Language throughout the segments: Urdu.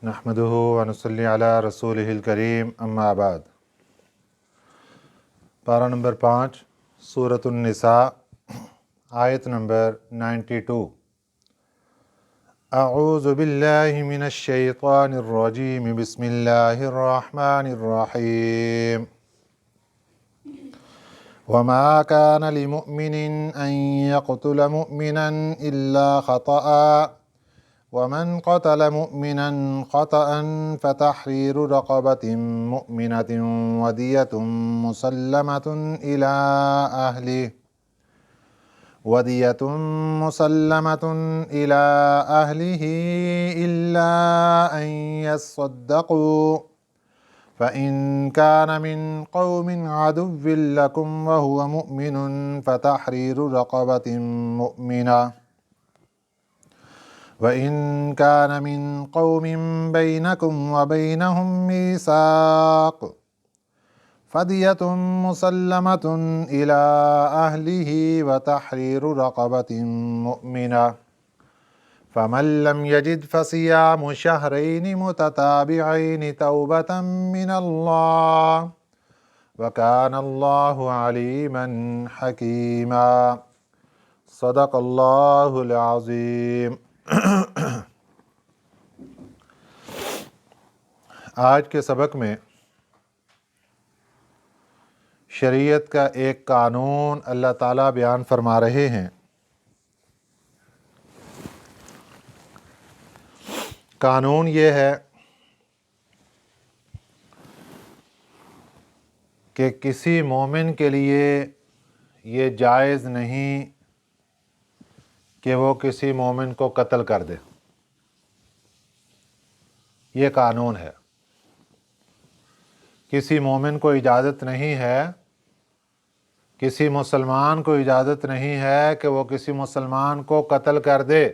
نحمدہ ونصلی علی رسولہ الکریم اما بعد۔ پارہ نمبر 5 سورۃ النساء، آیت نمبر 92۔ اعوذ باللہ من الشیطان الرجیم، بسم اللہ الرحمن الرحیم۔ وما كان لمؤمن أن يقتل مؤمنا إلا خطأ، ومن قتل مؤمنا خطأ فتحرير رقبة مؤمنة ودية مسلمة إلى أهله إلا أن يصدقوا، فإن كان من قوم عدو لكم وهو مؤمن فتحرير رقبة مؤمنة، وإن كان من قوم بينكم وبينهم ميثاق فدية مسلمة إلى أهله وتحرير رقبة مؤمنة، فمن لم يجد فصيام شهرين متتابعين توبة من الله، وكان الله عليما حكيما۔ صدق اللہ العظیم۔ آج کے سبق میں شریعت کا ایک قانون اللہ تعالیٰ بیان فرما رہے ہیں۔ قانون یہ ہے کہ کسی مومن کے لیے یہ جائز نہیں کہ وہ کسی مومن کو قتل کر دے۔ یہ قانون ہے۔ کسی مومن کو اجازت نہیں ہے، کسی مسلمان کو اجازت نہیں ہے کہ وہ کسی مسلمان کو قتل کر دے۔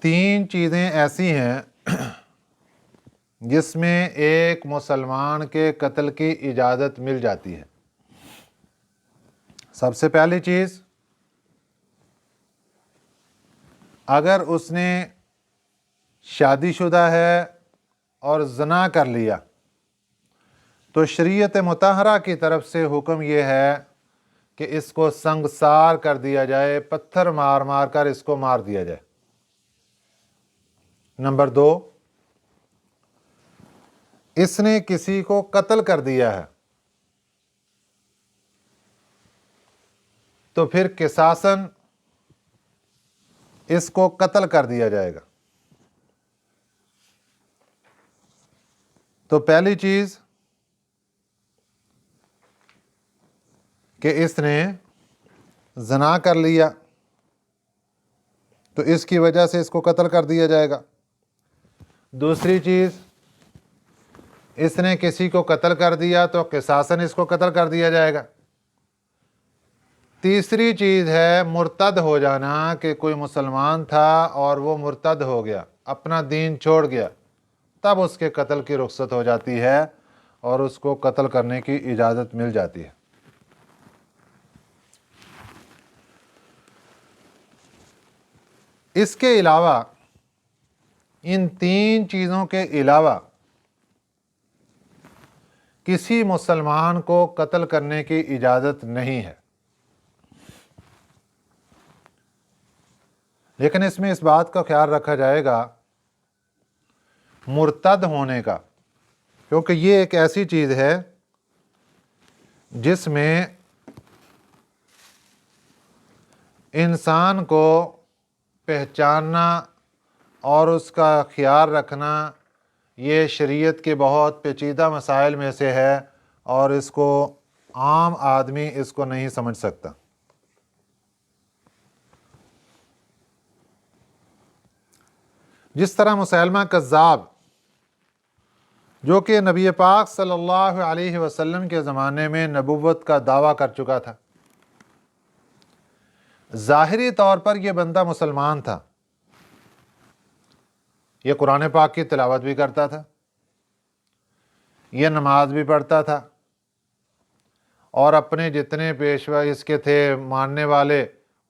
تین چیزیں ایسی ہیں جس میں ایک مسلمان کے قتل کی اجازت مل جاتی ہے۔ سب سے پہلی چیز، اگر اس نے شادی شدہ ہے اور زنا کر لیا تو شریعت مطہرہ کی طرف سے حکم یہ ہے کہ اس کو سنگسار کر دیا جائے، پتھر مار مار کر اس کو مار دیا جائے۔ نمبر 2، اس نے کسی کو قتل کر دیا ہے تو پھر قصاصاً اس کو قتل کر دیا جائے گا۔ تو پہلی چیز کہ اس نے زنا کر لیا تو اس کی وجہ سے اس کو قتل کر دیا جائے گا۔ دوسری چیز، اس نے کسی کو قتل کر دیا تو قصاصاً اس کو قتل کر دیا جائے گا۔ تیسری چیز ہے مرتد ہو جانا، کہ کوئی مسلمان تھا اور وہ مرتد ہو گیا، اپنا دین چھوڑ گیا، تب اس کے قتل کی رخصت ہو جاتی ہے اور اس کو قتل کرنے کی اجازت مل جاتی ہے۔ اس کے علاوہ، ان تین چیزوں کے علاوہ کسی مسلمان کو قتل کرنے کی اجازت نہیں ہے۔ لیکن اس میں اس بات کا خیال رکھا جائے گا مرتد ہونے کا، کیونکہ یہ ایک ایسی چیز ہے جس میں انسان کو پہچاننا اور اس کا خیال رکھنا یہ شریعت کے بہت پیچیدہ مسائل میں سے ہے، اور اس کو عام آدمی اس کو نہیں سمجھ سکتا۔ جس طرح مسیلمہ کذاب، جو کہ نبی پاک صلی اللہ علیہ وسلم کے زمانے میں نبوت کا دعویٰ کر چکا تھا، ظاہری طور پر یہ بندہ مسلمان تھا، یہ قرآن پاک کی تلاوت بھی کرتا تھا، یہ نماز بھی پڑھتا تھا، اور اپنے جتنے پیشوا اس کے تھے ماننے والے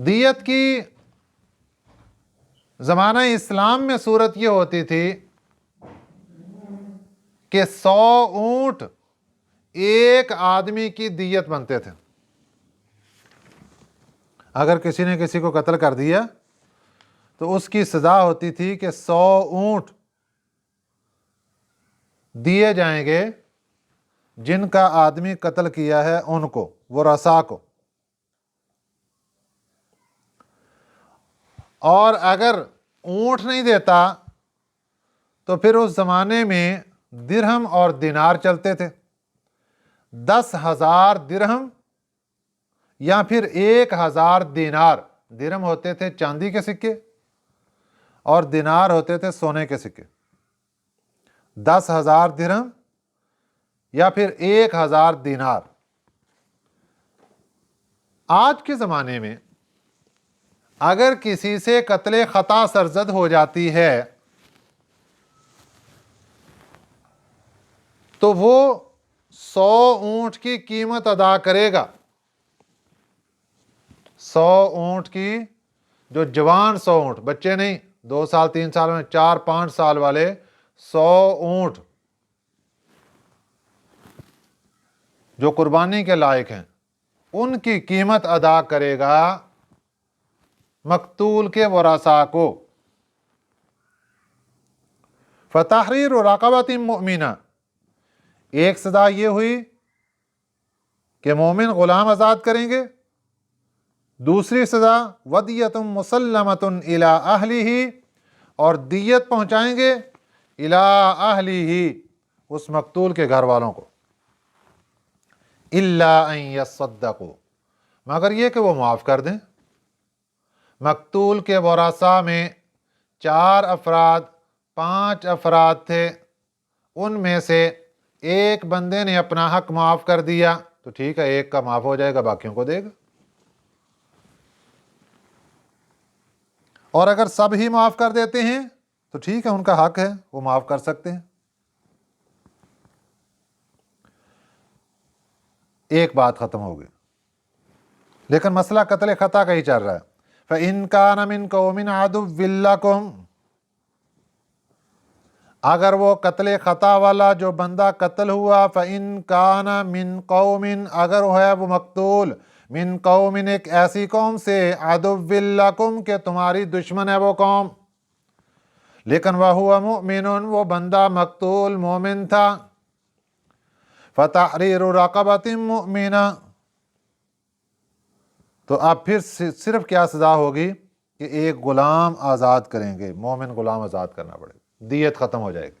دیت کی زمانہ اسلام میں صورت یہ ہوتی تھی کہ 100 اونٹ ایک آدمی کی دیت بنتے تھے. اگر کسی نے کسی کو قتل کر دیا تو اس کی سزا ہوتی تھی کہ 100 اونٹ دیے جائیں گے جن کا آدمی قتل کیا ہے ان کو، وہ رسا کو. اور اگر اونٹ نہیں دیتا تو پھر اس زمانے میں درہم اور دینار چلتے تھے. 10,000 درہم یا پھر 1,000 دینار. درہم ہوتے تھے چاندی کے سکے اور دینار ہوتے تھے سونے کے سکے. 10,000 درہم یا پھر 1,000 دینار. آج کے زمانے میں اگر کسی سے قتل خطا سرزد ہو جاتی ہے تو وہ 100 اونٹ کی قیمت ادا کرے گا. 100 اونٹ کی، جو جوان 100 اونٹ، بچے نہیں، 2 سال 3 سال میں 4-5 سال والے 100 اونٹ جو قربانی کے لائق ہیں، ان کی قیمت ادا کرے گا مقتول کے ورثاء کو. فتحریر رقبۃ مؤمنہ، ایک سزا یہ ہوئی کہ مومن غلام آزاد کریں گے. دوسری سزا ودیۃ مسلمۃ الی اہلہ، اور دیت پہنچائیں گے الی اہلہ، اس مقتول کے گھر والوں کو. الا ان یصدقوا، مگر یہ کہ وہ معاف کر دیں. مقتول کے ورثاء میں 4 افراد 5 افراد تھے، ان میں سے ایک بندے نے اپنا حق معاف کر دیا تو ٹھیک ہے، ایک کا معاف ہو جائے گا، باقیوں کو دے گا. اور اگر سب ہی معاف کر دیتے ہیں تو ٹھیک ہے، ان کا حق ہے، وہ معاف کر سکتے ہیں. ایک بات ختم ہو گئی، لیکن مسئلہ قتل خطا کا ہی چل رہا ہے. فَإِن كَانَ مِن قَوْمٍ عَدُوٍّ لَكُمْ، اگر وہ قتل خطا والا جو بندہ قتل ہوا، فَإِن كَانَ مِن قَوْمٍ، اگر ہے وہ مقتول، من قوم، ایک ایسی قوم سے، عَدُوٍّ لَكُمْ، کہ تمہاری دشمن ہے وہ قوم، لیکن وَهُوَ مُؤْمِنٌ، وہ بندہ مقتول مومن تھا، فَتَحْرِيرُ رَقَبَةٍ مُؤْمِنَةٍ، تو اب پھر صرف کیا سزا ہوگی کہ ایک غلام آزاد کریں گے، مومن غلام آزاد کرنا پڑے گا، دیت ختم ہو جائے گی.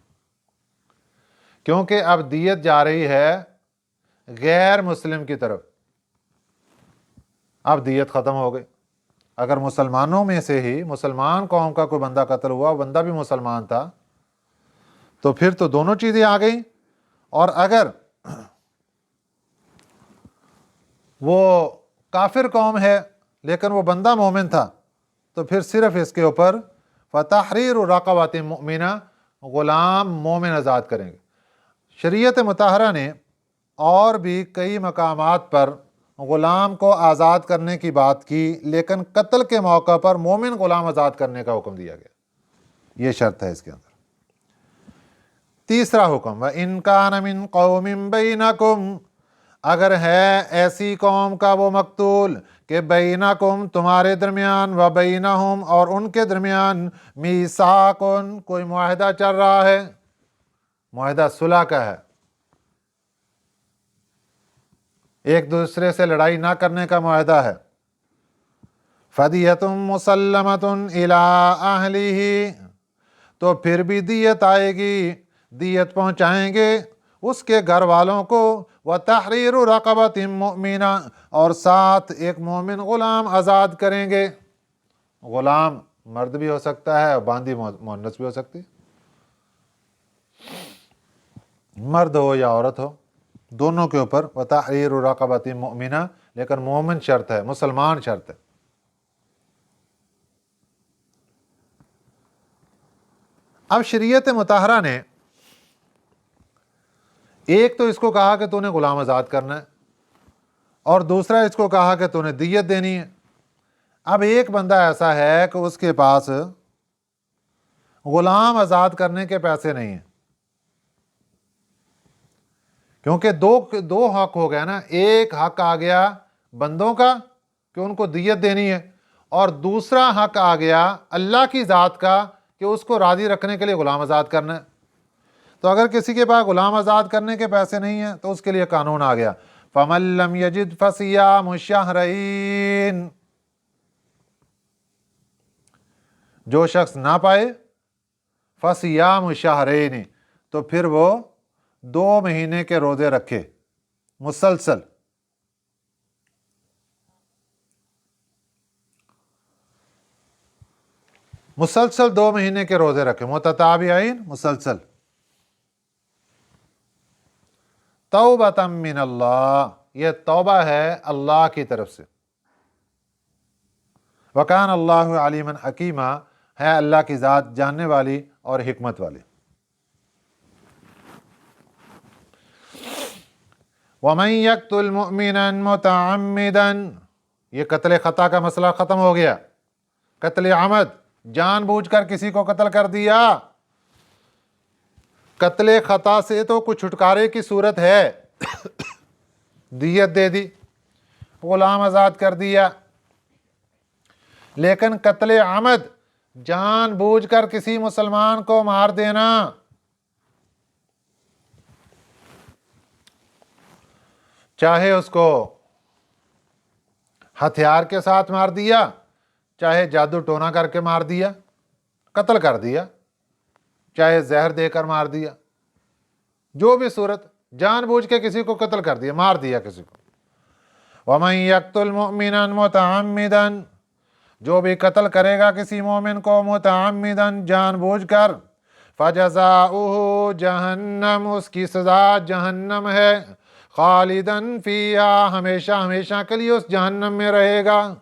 کیونکہ اب دیت جا رہی ہے غیر مسلم کی طرف. اب دیت ختم ہو گئی. اگر مسلمانوں میں سے ہی مسلمان قوم کا کوئی بندہ قتل ہوا، وہ بندہ بھی مسلمان تھا، تو پھر تو دونوں چیزیں آ گئیں. اور اگر وہ کافر قوم ہے لیکن وہ بندہ مومن تھا تو پھر صرف اس کے اوپر فتحریر رقبۃ مؤمنہ، غلام مومن آزاد کریں گے. شریعت مطہرہ نے اور بھی کئی مقامات پر غلام کو آزاد کرنے کی بات کی، لیکن قتل کے موقع پر مومن غلام آزاد کرنے کا حکم دیا گیا. یہ شرط ہے اس کے اندر. تیسرا حکم، وَإِن كَانَ مِن قَوْمٍ بَيْنَكُمْ، اگر ہے ایسی قوم کا وہ مقتول کہ بینکم، تمہارے درمیان، وبینہم، اور ان کے درمیان، میثاق، کوئی معاہدہ چل رہا ہے، معاہدہ صلح کا ہے، ایک دوسرے سے لڑائی نہ کرنے کا معاہدہ ہے، فدیۃ مسلمۃ الی اہلہ، تو پھر بھی دیت آئے گی، دیت پہنچائیں گے اس کے گھر والوں کو. وتحریر رقبۃ مؤمنہ، اور ساتھ ایک مومن غلام آزاد کریں گے. غلام مرد بھی ہو سکتا ہے اور باندی مؤنث بھی ہو سکتی ہے، مرد ہو یا عورت ہو، دونوں کے اوپر وتحریر رقبۃ مؤمنہ، لیکن مومن شرط ہے، مسلمان شرط ہے. اب شریعت مطہرہ نے ایک تو اس کو کہا کہ تو نے غلام آزاد کرنا ہے، اور دوسرا اس کو کہا کہ تو نے دیت دینی ہے. اب ایک بندہ ایسا ہے کہ اس کے پاس غلام آزاد کرنے کے پیسے نہیں ہیں، کیونکہ دو حق ہو گیا نا، ایک حق آ گیا بندوں کا کہ ان کو دیت دینی ہے، اور دوسرا حق آ گیا اللہ کی ذات کا کہ اس کو راضی رکھنے کے لیے غلام آزاد کرنا ہے۔ تو اگر کسی کے پاس غلام آزاد کرنے کے پیسے نہیں ہیں تو اس کے لیے قانون آ گیا، فَمَن لَّمْ يَجِدْ فَصِيَامُ شَهْرَيْنِ، جو شخص نہ پائے فَصِيَامُ شَهْرَيْنِ، تو پھر وہ 2 مہینے کے روزے رکھے مسلسل۔ مسلسل 2 مہینے کے روزے رکھے، متتابعین، مسلسل۔ توبۃ من اللہ، یہ توبہ ہے اللہ کی طرف سے۔ وکان اللہ علیما حکیما، ہے اللہ کی ذات جاننے والی اور حکمت والی۔ ومن یقتل مؤمنا متعمدا، یہ قتل خطا کا مسئلہ ختم ہو گیا۔ قتل عمد، جان بوجھ کر کسی کو قتل کر دیا، قتل خطا سے تو کچھ چھٹکارے کی صورت ہے، دیت دے دی، غلام آزاد کر دیا، لیکن قتل عمد، جان بوجھ کر کسی مسلمان کو مار دینا، چاہے اس کو ہتھیار کے ساتھ مار دیا، چاہے جادو ٹونا کر کے مار دیا، قتل کر دیا، چاہے زہر دے کر مار دیا، جو بھی صورت، جان بوجھ کے کسی کو قتل کر دیا، مار دیا کسی کو۔ وَمَن يَقْتُلْ مُؤْمِنًا مُتَعَمِّدًا، جو بھی قتل کرے گا کسی مومن کو متعمدًا، جان بوجھ کر، فَجَزَاؤُهُ جہنم، اس کی سزا جہنم ہے، خالداً فیہا، ہمیشہ ہمیشہ کے لیے اس جہنم میں رہے گا۔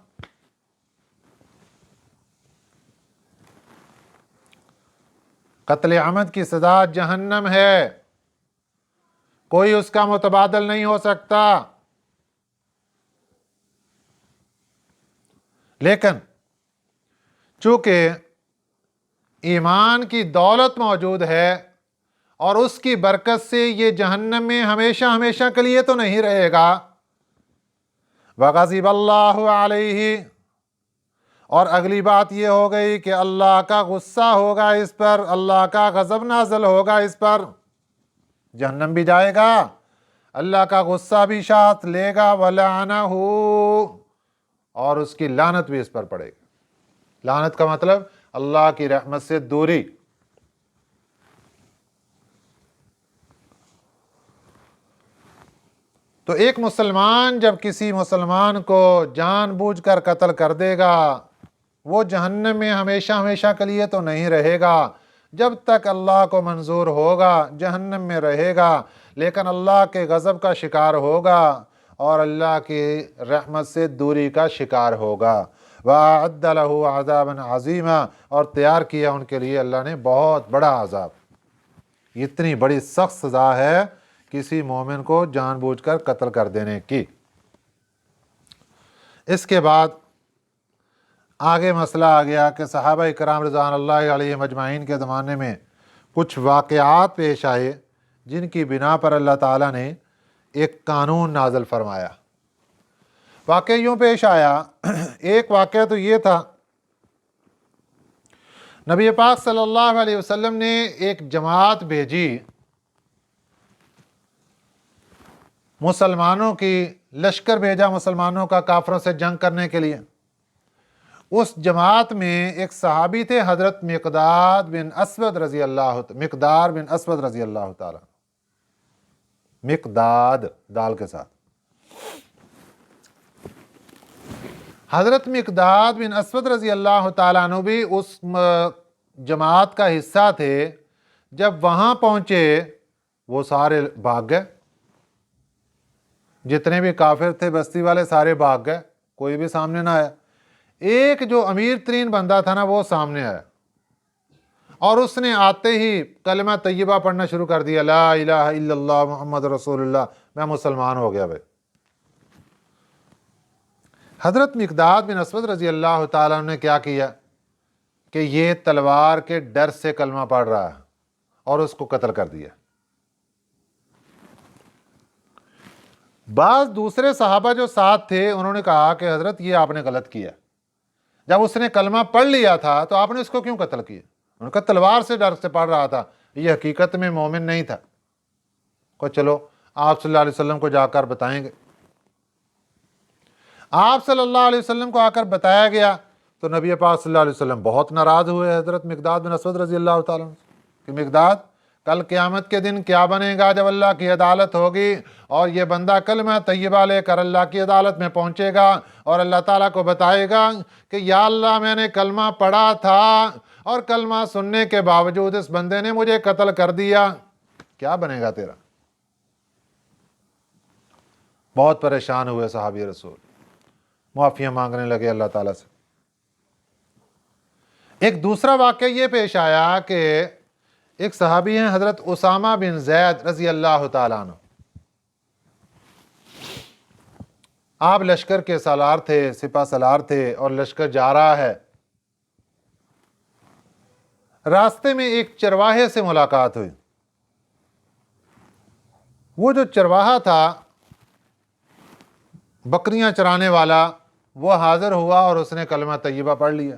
قتل عمد کی سزا جہنم ہے، کوئی اس کا متبادل نہیں ہو سکتا۔ لیکن چونکہ ایمان کی دولت موجود ہے اور اس کی برکت سے یہ جہنم میں ہمیشہ ہمیشہ کے لیے تو نہیں رہے گا۔ وَغَضِبَ اللَّهُ عَلَيْهِ، اور اگلی بات یہ ہو گئی کہ اللہ کا غصہ ہوگا اس پر، اللہ کا غضب نازل ہوگا اس پر، جہنم بھی جائے گا، اللہ کا غصہ بھی ساتھ لے گا، وَلَعَنَهُ، اور اس کی لعنت بھی اس پر پڑے گی۔ لعنت کا مطلب اللہ کی رحمت سے دوری۔ تو ایک مسلمان جب کسی مسلمان کو جان بوجھ کر قتل کر دے گا، وہ جہنم میں ہمیشہ ہمیشہ کے لیے تو نہیں رہے گا، جب تک اللہ کو منظور ہوگا جہنم میں رہے گا، لیکن اللہ کے غضب کا شکار ہوگا اور اللہ کی رحمت سے دوری کا شکار ہوگا۔ وَأَعَدَّ لَهُ عَذَابًا عَظِيمًا، اور تیار کیا ان کے لیے اللہ نے بہت بڑا عذاب۔ اتنی بڑی سخت سزا ہے کسی مومن کو جان بوجھ کر قتل کر دینے کی۔ اس کے بعد آگے مسئلہ آ گیا کہ صحابہ کرام رضوان اللہ علیہم اجمعین کے زمانے میں کچھ واقعات پیش آئے جن کی بنا پر اللہ تعالیٰ نے ایک قانون نازل فرمایا۔ واقعہ یوں پیش آیا، ایک واقعہ تو یہ تھا، نبی پاک صلی اللہ علیہ وسلم نے ایک جماعت بھیجی مسلمانوں کی، لشکر بھیجا مسلمانوں کا کافروں سے جنگ کرنے کے لیے۔ اس جماعت میں ایک صحابی تھے حضرت مقدار بن اسود رضی اللہ تعالیٰ، مقداد دال کے ساتھ۔ حضرت مقداد بن اسود رضی اللہ تعالیٰ عنہ بھی اس جماعت کا حصہ تھے۔ جب وہاں پہنچے وہ سارے بھاگ گئے، جتنے بھی کافر تھے بستی والے سارے بھاگ گئے، کوئی بھی سامنے نہ آیا۔ ایک جو امیر ترین بندہ تھا نا وہ سامنے آیا، اور اس نے آتے ہی کلمہ طیبہ پڑھنا شروع کر دیا، لا الہ الا اللہ محمد رسول اللہ، میں مسلمان ہو گیا بھائی۔ حضرت مقداد بن اسود رضی اللہ تعالیٰ عنہ نے کیا کیا کہ یہ تلوار کے ڈر سے کلمہ پڑھ رہا ہے اور اس کو قتل کر دیا۔ بعض دوسرے صحابہ جو ساتھ تھے انہوں نے کہا کہ حضرت یہ آپ نے غلط کیا، جب اس نے کلمہ پڑھ لیا تھا تو آپ نے اس کو کیوں قتل کیا؟ انہوں نے کہا تلوار سے ڈر سے پڑھ رہا تھا، یہ حقیقت میں مومن نہیں تھا۔ کو چلو آپ صلی اللہ علیہ وسلم کو جا کر بتائیں گے۔ آپ صلی اللہ علیہ وسلم کو آ کر بتایا گیا تو نبی پاک صلی اللہ علیہ وسلم بہت ناراض ہوئے حضرت مقداد بن اسود رضی اللہ تعالیٰ عنہ کہ مقداد کل قیامت کے دن کیا بنے گا جب اللہ کی عدالت ہوگی اور یہ بندہ کلمہ طیبہ لے کر اللہ کی عدالت میں پہنچے گا اور اللہ تعالیٰ کو بتائے گا کہ یا اللہ میں نے کلمہ پڑھا تھا اور کلمہ سننے کے باوجود اس بندے نے مجھے قتل کر دیا، کیا بنے گا تیرا؟ بہت پریشان ہوئے صحابی رسول، معافیاں مانگنے لگے اللہ تعالیٰ سے۔ ایک دوسرا واقعہ یہ پیش آیا کہ ایک صحابی ہیں حضرت اسامہ بن زید رضی اللہ تعالیٰ عنہ، آپ لشکر کے سالار تھے، سپہ سالار تھے اور لشکر جا رہا ہے۔ راستے میں ایک چرواہے سے ملاقات ہوئی۔ وہ جو چرواہا تھا بکریاں چرانے والا، وہ حاضر ہوا اور اس نے کلمہ طیبہ پڑھ لیا،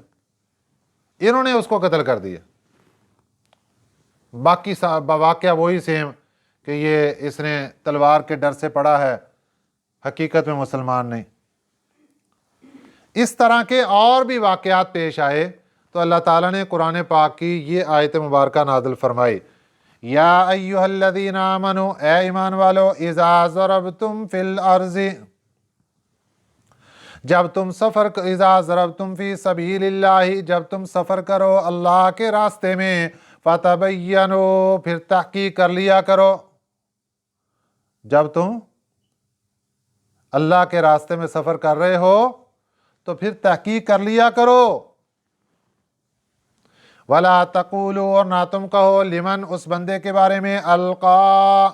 انہوں نے اس کو قتل کر دیا۔ باقی واقعہ وہی سیم کہ یہ اس نے تلوار کے ڈر سے پڑھا ہے، حقیقت میں مسلمان نہیں۔ اس طرح کے اور بھی واقعات پیش آئے تو اللہ تعالیٰ نے قرآن پاک کی یہ آیت مبارکہ نازل فرمائی، یا ایھا الذین آمنوا، اے ایمان والو، اذا ضربتم فی الارض، جب تم اذا ضربتم فی سبیل اللہ، جب تم سفر کرو اللہ کے راستے میں، فتبینوا، پھر تحقیق کر لیا کرو۔ جب تم اللہ کے راستے میں سفر کر رہے ہو تو پھر تحقیق کر لیا کرو۔ ولا تقولوا، اور نہ تم کہو، لمن، اس بندے کے بارے میں، القا،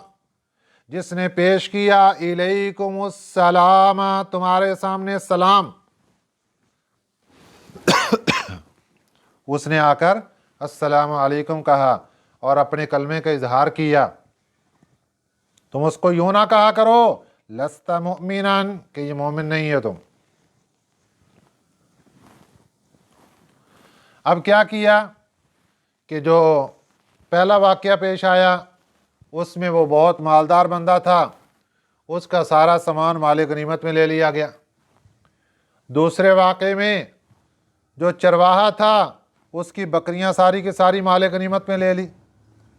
جس نے پیش کیا، الیکم السلام، تمہارے سامنے سلام، اس نے آ کر السلام علیکم کہا اور اپنے کلمے کا اظہار کیا، تم اس کو یوں نہ کہا کرو لست مؤمنا، کہ یہ مومن نہیں ہے تم۔ اب کیا کیا کہ جو پہلا واقعہ پیش آیا اس میں وہ بہت مالدار بندہ تھا، اس کا سارا سامان مال غنیمت میں لے لیا گیا۔ دوسرے واقعے میں جو چرواہا تھا اس کی بکریاں ساری کی ساری مال غنیمت میں لے لی۔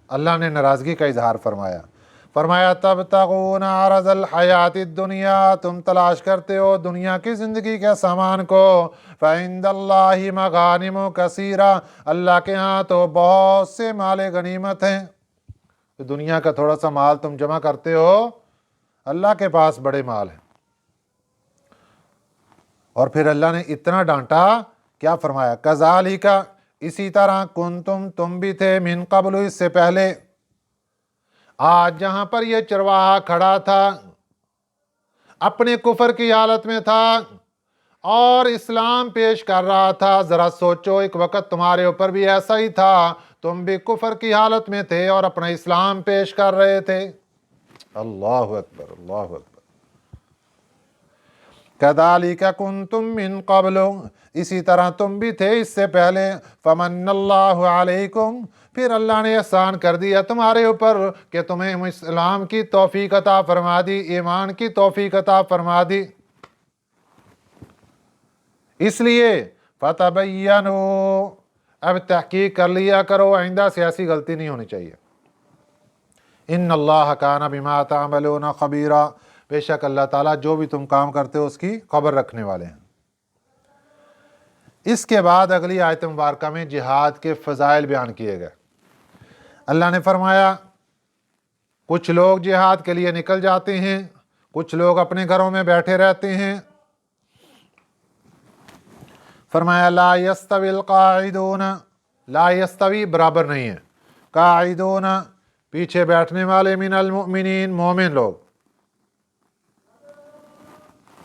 اللہ نے ناراضگی کا اظہار فرمایا تبتغون عرض الحیات الدنیا، تم تلاش کرتے ہو دنیا کی زندگی کے سامان کو، فعند اللہ مغانم کثیرہ، اللہ کے ہاں تو بہت سے مال غنیمت ہیں۔ دنیا کا تھوڑا سا مال تم جمع کرتے ہو، اللہ کے پاس بڑے مال ہیں۔ اور پھر اللہ نے اتنا ڈانٹا، کیا فرمایا، کذالک، اسی طرح، کنتم، تم بھی تھے، من قبل، اس سے پہلے۔ آج جہاں پر یہ چرواہا کھڑا تھا اپنے کفر کی حالت میں تھا اور اسلام پیش کر رہا تھا، ذرا سوچو ایک وقت تمہارے اوپر بھی ایسا ہی تھا، تم بھی کفر کی حالت میں تھے اور اپنا اسلام پیش کر رہے تھے۔ اللہ اکبر، اللہ اکبر۔ کذالک کنتم من قبل، اسی طرح تم بھی تھے اس سے پہلے، فمن اللہ علیکم، پھر اللہ نے احسان کر دیا تمہارے اوپر کہ تمہیں اسلام کی توفیق عطا فرما دی، ایمان کی توفیق عطا فرما دی۔ اس لیے فتبینوا، اب تحقیق کر لیا کرو، آئندہ سے ایسی غلطی نہیں ہونی چاہیے۔ ان اللہ کان بما تعملون خبیرا، بے شک اللہ تعالیٰ جو بھی تم کام کرتے ہو اس کی خبر رکھنے والے ہیں۔ اس کے بعد اگلی آیت مبارکہ میں جہاد کے فضائل بیان کیے گئے۔ اللہ نے فرمایا کچھ لوگ جہاد کے لیے نکل جاتے ہیں، کچھ لوگ اپنے گھروں میں بیٹھے رہتے ہیں۔ فرمایا لا یستوی القاعدون، لا یستوی برابر نہیں ہے، قاعدون پیچھے بیٹھنے والے، من المؤمنین مومن لوگ،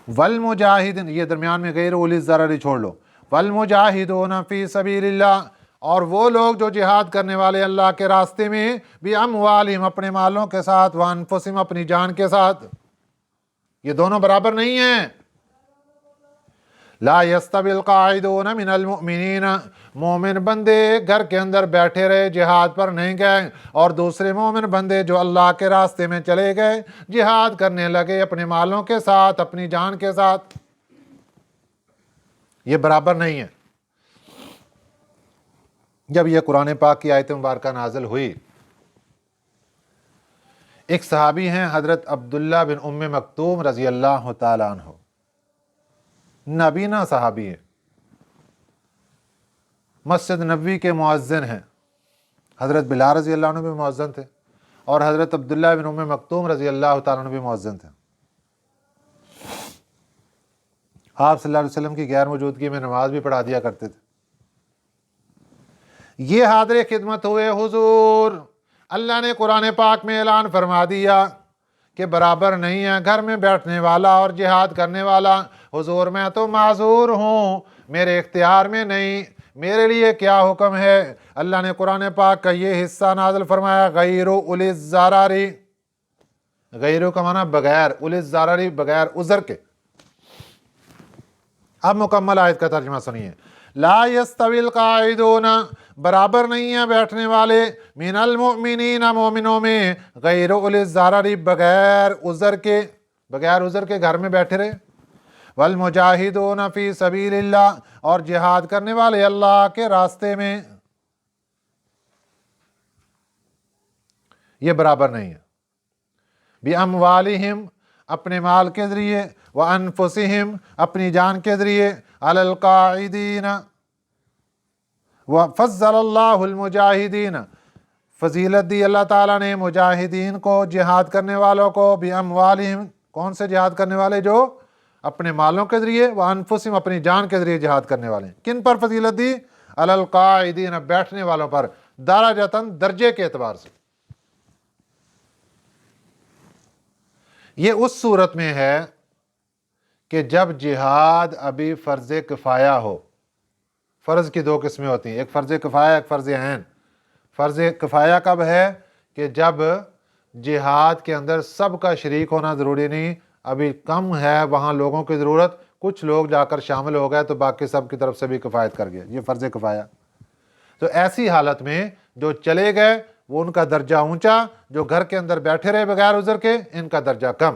والمجاہدین، یہ درمیان میں غیر اولی الضرر چھوڑ لو، والمجاہدون فی سبیل اللہ، اور وہ لوگ جو جہاد کرنے والے اللہ کے راستے میں، باموالہم، اپنے مالوں کے ساتھ، وانفسہم، اپنی جان کے ساتھ، یہ دونوں برابر نہیں ہیں۔ لا یستوی القاعدون من المؤمنین، مومن بندے گھر کے اندر بیٹھے رہے، جہاد پر نہیں گئے، اور دوسرے مومن بندے جو اللہ کے راستے میں چلے گئے، جہاد کرنے لگے اپنے مالوں کے ساتھ، اپنی جان کے ساتھ، یہ برابر نہیں ہے۔ جب یہ قرآن پاک کی آیت مبارکہ نازل ہوئی، ایک صحابی ہیں حضرت عبداللہ بن ام مکتوم رضی اللہ تعالیٰ عنہ، نابینا صحابی ہیں، مسجد نبوی کے مؤذن ہیں، حضرت بلال رضی اللہ عنہ بھی مؤذن تھے، اور حضرت عبداللہ بن ام مکتوم رضی اللہ تعالیٰ عنہ بھی مؤذن تھے۔ آپ صلی اللہ علیہ وسلم کی غیر موجودگی میں نماز بھی پڑھا دیا کرتے تھے۔ یہ حاضر خدمت ہوئے، حضور اللہ نے قرآن پاک میں اعلان فرما دیا کہ برابر نہیں ہے گھر میں بیٹھنے والا اور جہاد کرنے والا۔ حضور میں تو معذور ہوں، میرے اختیار میں نہیں، میرے لیے کیا حکم ہے؟ اللہ نے قرآن پاک کا یہ حصہ نازل فرمایا، غیر اولی الضرر، غیر کا معنی بغیر، اولی الضرر بغیر عذر کے۔ اب مکمل آیت کا ترجمہ سنیے، لا یستوی القاعدون، برابر نہیں ہیں بیٹھنے والے، من المؤمنین، مومنوں میں، غیر اولی الضرر، بغیر عذر کے، بغیر عذر کے گھر میں بیٹھے رہے، والمجاہدون فی سبیل اللہ، اور جہاد کرنے والے اللہ کے راستے میں، یہ برابر نہیں ہے۔ باموالہم، اپنے مال کے ذریعے، وانفسہم، اپنی جان کے ذریعے، علی القاعدین، وفضل اللہ المجاہدین، فضیلت دی اللہ تعالیٰ نے مجاہدین کو، جہاد کرنے والوں کو، باموالہم، کون سے جہاد کرنے والے؟ جو اپنے مالوں کے ذریعے، وانفسہم، اپنی جان کے ذریعے جہاد کرنے والے۔ کن پر فضیلت دی؟ علی القاعدین، بیٹھنے والوں پر، درجتاً، درجے کے اعتبار سے۔ یہ اس صورت میں ہے کہ جب جہاد ابھی فرض کفایہ ہو۔ فرض کی دو قسمیں ہوتی ہیں، ایک فرض کفایہ، ایک فرض عین۔ فرض کفایہ کب ہے؟ کہ جب جہاد کے اندر سب کا شریک ہونا ضروری نہیں، ابھی کم ہے وہاں لوگوں کی ضرورت، کچھ لوگ جا کر شامل ہو گئے تو باقی سب کی طرف سے بھی کفایت کر گئے، یہ فرض کفایہ۔ تو ایسی حالت میں جو چلے گئے وہ ان کا درجہ اونچا، جو گھر کے اندر بیٹھے رہے بغیر عذر کے، ان کا درجہ کم۔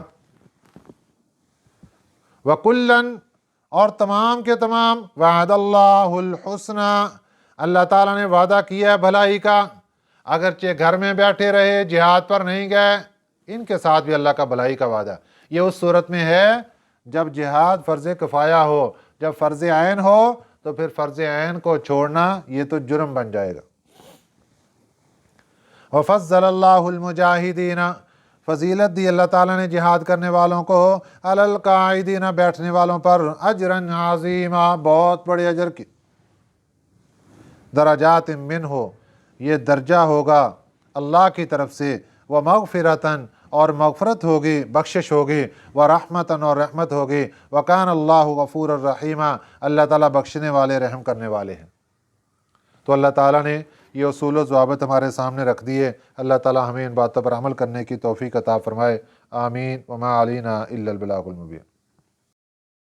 وَكُلًّا، اور تمام کے تمام، وعد اللہ الحسنى، اللہ تعالیٰ نے وعدہ کیا ہے بھلائی کا، اگرچہ گھر میں بیٹھے رہے، جہاد پر نہیں گئے، ان کے ساتھ بھی اللہ کا بھلائی کا وعدہ۔ یہ اس صورت میں ہے جب جہاد فرض کفایہ ہو، جب فرض عین ہو تو پھر فرض عین کو چھوڑنا یہ تو جرم بن جائے گا۔ وفضل اللہ المجاہدین، فضیلت دی اللہ تعالیٰ نے جہاد کرنے والوں کو، علی القاعدین، بیٹھنے والوں پر، اجرا عظیما، بہت بڑے اجر کی، درجات منہ، یہ درجہ ہوگا اللہ کی طرف سے، ومغفرتاً، اور مغفرت ہوگی، بخشش ہوگی، ورحمتاً، اور رحمت ہوگی، وکان اللہ غفور الرحیم، اللہ تعالیٰ بخشنے والے، رحم کرنے والے ہیں۔ تو اللہ تعالیٰ نے یہ اصول و ضوابط ہمارے سامنے رکھ دیے، اللہ تعالیٰ ہمیں ان باتوں پر عمل کرنے کی توفیق عطا فرمائے، آمین۔ وما علینا الا البلاغ المبین۔